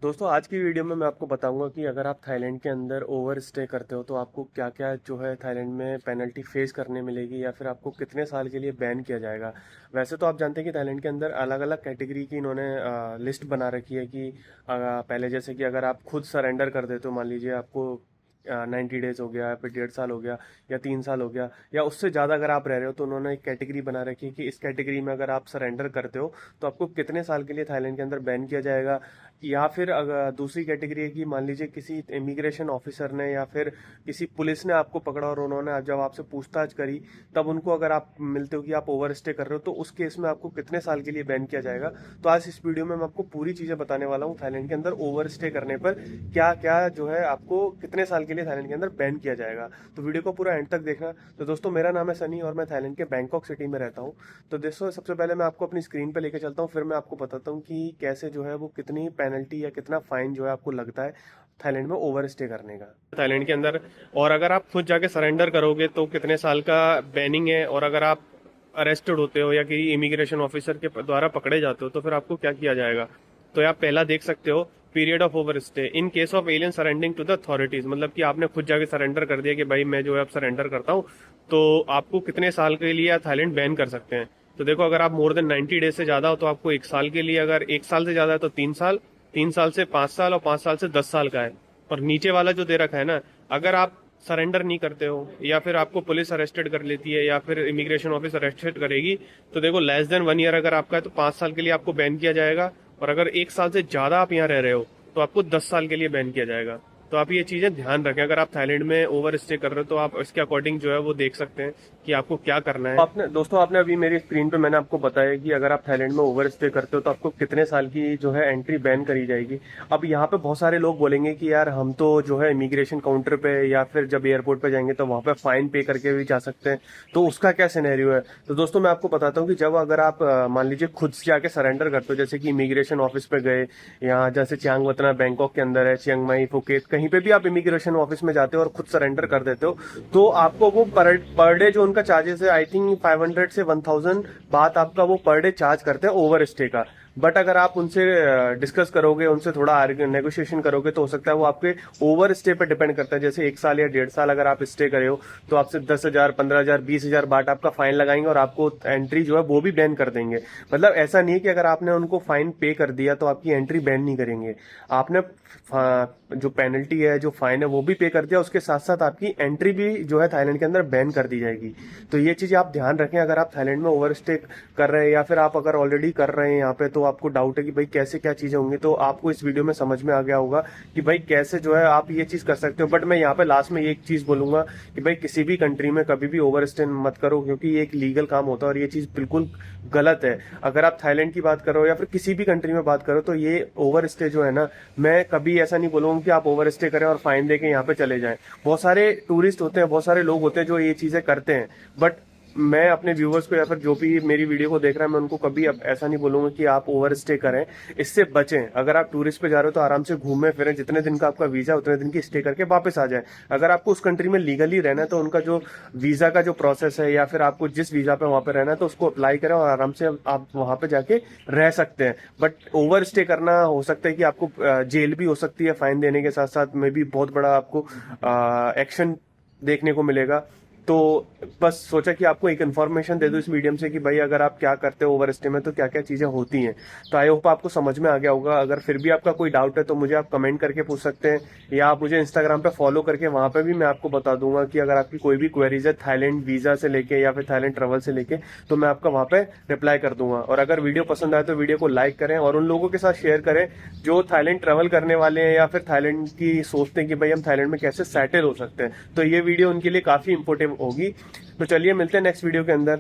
दोस्तों आज की वीडियो में मैं आपको बताऊंगा कि अगर आप थाईलैंड के अंदर ओवर स्टे करते हो तो आपको क्या क्या जो है थाईलैंड में पेनल्टी फेस करने मिलेगी या फिर आपको कितने साल के लिए बैन किया जाएगा। वैसे तो आप जानते हैं कि थाईलैंड के अंदर अलग अलग कैटेगरी की इन्होंने लिस्ट बना रखी है कि पहले जैसे कि अगर आप खुद सरेंडर कर देते हो, मान लीजिए आपको 90 डेज हो गया, फिर 1.5 साल हो गया या 3 साल हो गया या उससे ज़्यादा अगर आप रह रहे हो, तो उन्होंने एक कैटेगरी बना रखी है कि इस कैटेगरी में अगर आप सरेंडर करते हो तो आपको कितने साल के लिए थाईलैंड के अंदर बैन किया जाएगा। या फिर अगर दूसरी कैटेगरी है कि मान लीजिए किसी इमिग्रेशन ऑफिसर ने या फिर किसी पुलिस ने आपको पकड़ा और उन्होंने जब आपसे पूछताछ करी, तब उनको अगर आप मिलते हो कि आप ओवर स्टे कर रहे हो, तो उस केस में आपको कितने साल के लिए बैन किया जाएगा। तो आज इस वीडियो में मैं आपको पूरी चीज़ें बताने वाला हूँ थाईलैंड के अंदर ओवर स्टे करने पर क्या क्या जो है आपको कितने साल के लिए थाईलैंड के अंदर बैन किया जाएगा। तो वीडियो को पूरा एंड तक देखना। तो दोस्तों मेरा नाम है सनी और मैं थाईलैंड के बैंकॉक सिटी में रहता हूँ। तो दोस्तों सबसे पहले मैं आपको अपनी स्क्रीन पे लेके चलता हूँ, फिर मैं आपको बताता हूँ कि कैसे जो है वो कितनी पेनल्टी या कितना फाइन जो है आपको लगता है थाईलैंड में ओवर स्टे करने का थाईलैंड के अंदर। और अगर आप खुद जाके सरेंडर करोगे तो कितने साल का बैनिंग है, और अगर आप अरेस्टेड होते हो या किसी इमिग्रेशन ऑफिसर के द्वारा पकड़े जाते हो तो फिर आपको क्या किया जाएगा। तो आप पहला देख सकते हो, period of over stay in case of alien surrendering to the authorities. मतलब कि आपने खुद जाके सरेंडर कर दिया कि भाई मैं जो है अब सरेंडर करता हूँ, तो आपको कितने साल के लिए थाईलैंड बैन कर सकते हैं। तो देखो, अगर आप मोर देन 90 डेज से ज्यादा हो तो आपको 1 साल के लिए, अगर 1 साल से ज्यादा है तो 3 साल, 3 साल से 5 साल और 5 साल से 10 साल का है। और नीचे वाला जो दे रखा है ना, अगर आप सरेंडर नहीं करते हो या फिर आपको पुलिस अरेस्टेड कर लेती है या फिर इमिग्रेशन ऑफिस अरेस्टेड करेगी, तो देखो लेस देन 1 ईयर अगर आपका है तो 5 साल के लिए आपको बैन किया जाएगा। और अगर 1 साल से ज्यादा आप यहाँ रह रहे हो तो आपको 10 साल के लिए बैन किया जाएगा। तो आप ये चीजें ध्यान रखें, अगर आप थाईलैंड में ओवर स्टे कर रहे हो तो आप इसके अकॉर्डिंग जो है वो देख सकते हैं कि आपको क्या करना है। आपने दोस्तों आपने अभी मेरी स्क्रीन पे मैंने आपको बताया कि अगर आप थाईलैंड में ओवर स्टे करते हो तो आपको कितने साल की जो है एंट्री बैन करी जाएगी। अब यहाँ पे बहुत सारे लोग बोलेंगे कि यार हम तो जो है इमिग्रेशन काउंटर पे या फिर जब एयरपोर्ट पे जाएंगे तो वहां पे फाइन पे करके भी जा सकते हैं, तो उसका क्या सिनेरियो है। तो दोस्तों मैं आपको बताता हूँ कि जब अगर आप मान लीजिए खुद से जाके सरेंडर करते हो, जैसे कि इमिग्रेशन ऑफिस पे गए, यहाँ जैसे चियांग वतना बैंकॉक के अंदर है, चियांग माई, फुकेत, कहीं पे भी आप इमिग्रेशन ऑफिस में जाते हो और खुद सरेंडर कर देते हो, तो आपको वो पर डे जो उनका चार्जेस है, आई थिंक 500 से 1000 बात आपका वो पर डे चार्ज करते हैं ओवर स्टे का। बट अगर आप उनसे डिस्कस करोगे, उनसे थोड़ा नेगोशिएशन करोगे, तो हो सकता है वो आपके ओवर स्टे पर डिपेंड करता है। जैसे 1 साल या 1.5 साल अगर आप स्टे करे हो तो आपसे 10,000, 15,000, 20,000 बाट आपका फाइन लगाएंगे और आपको एंट्री जो है वो भी बैन कर देंगे। मतलब ऐसा नहीं है कि अगर आपने उनको फाइन पे कर दिया तो आपकी एंट्री बैन नहीं करेंगे। आपने जो पेनल्टी है, जो फाइन है, वो भी पे कर दिया, उसके साथ साथ आपकी एंट्री भी जो है थाईलैंड के अंदर बैन कर दी जाएगी। तो ये चीज आप ध्यान रखें अगर आप थाईलैंड में ओवर स्टे कर रहे हैं या फिर आप अगर ऑलरेडी कर रहे हैं यहाँ पे, तो आपको डाउट है कि भाई कैसे क्या चीजें होंगी, तो आपको इस वीडियो में समझ में आ गया होगा कि भाई कैसे जो है आप ये चीज कर सकते हो। बट मैं यहाँ पे लास्ट में एक चीज बोलूंगा कि भाई किसी भी कंट्री में कभी भी ओवर स्टे मत करो, क्योंकि ये एक लीगल काम होता है और ये चीज बिल्कुल गलत है। अगर आप थाईलैंड की बात करो या फिर किसी भी कंट्री में बात करो, तो ये ओवर स्टे जो है ना, मैं कभी ऐसा नहीं बोलूंगा कि आप ओवर स्टे करें और फाइन देके यहाँ पे चले जाएं। बहुत सारे टूरिस्ट होते हैं, बहुत सारे लोग होते हैं जो ये चीजें करते हैं। बट मैं अपने व्यूवर्स को या फिर जो भी मेरी वीडियो को देख रहा है, मैं उनको कभी अब ऐसा नहीं बोलूंगा कि आप ओवर स्टे करें। इससे बचें। अगर आप टूरिस्ट पे जा रहे हो तो आराम से घूमें फिरें, जितने दिन का आपका वीजा उतने दिन की स्टे करके वापस आ जाए। अगर आपको उस कंट्री में लीगली रहना है तो उनका जो वीजा का जो प्रोसेस है या फिर आपको जिस वीजा पे वहां पे रहना है तो उसको अप्लाई करें और आराम से आप वहां पे जाके रह सकते हैं। बट ओवर स्टे करना हो सकता है कि आपको जेल भी हो सकती है, फाइन देने के साथ साथ में भी बहुत बड़ा आपको एक्शन देखने को मिलेगा। तो बस सोचा कि आपको एक इन्फॉर्मेशन दे दूं इस मीडियम से कि भाई अगर आप क्या करते हो ओवर स्टे में तो क्या क्या चीजें होती हैं। तो आई होप आपको समझ में आ गया होगा। अगर फिर भी आपका कोई डाउट है तो मुझे आप कमेंट करके पूछ सकते हैं, या आप मुझे इंस्टाग्राम पे फॉलो करके वहां पे भी मैं आपको बता दूंगा कि अगर आपकी कोई भी क्वेरीज है थाईलैंड वीजा से लेके या फिर थाईलैंड ट्रेवल से लेके, तो मैं आपका वहां पे रिप्लाई कर दूंगा। और अगर वीडियो पसंद आए तो वीडियो को लाइक करें और उन लोगों के साथ शेयर करें जो थाईलैंड ट्रेवल करने वाले हैं या फिर थाईलैंड की सोचते हैं कि भाई हम थाईलैंड में कैसे सेटल हो सकते हैं। तो ये वीडियो उनके लिए काफी इंपोर्टेंट होगी। तो चलिए मिलते हैं नेक्स्ट वीडियो के अंदर।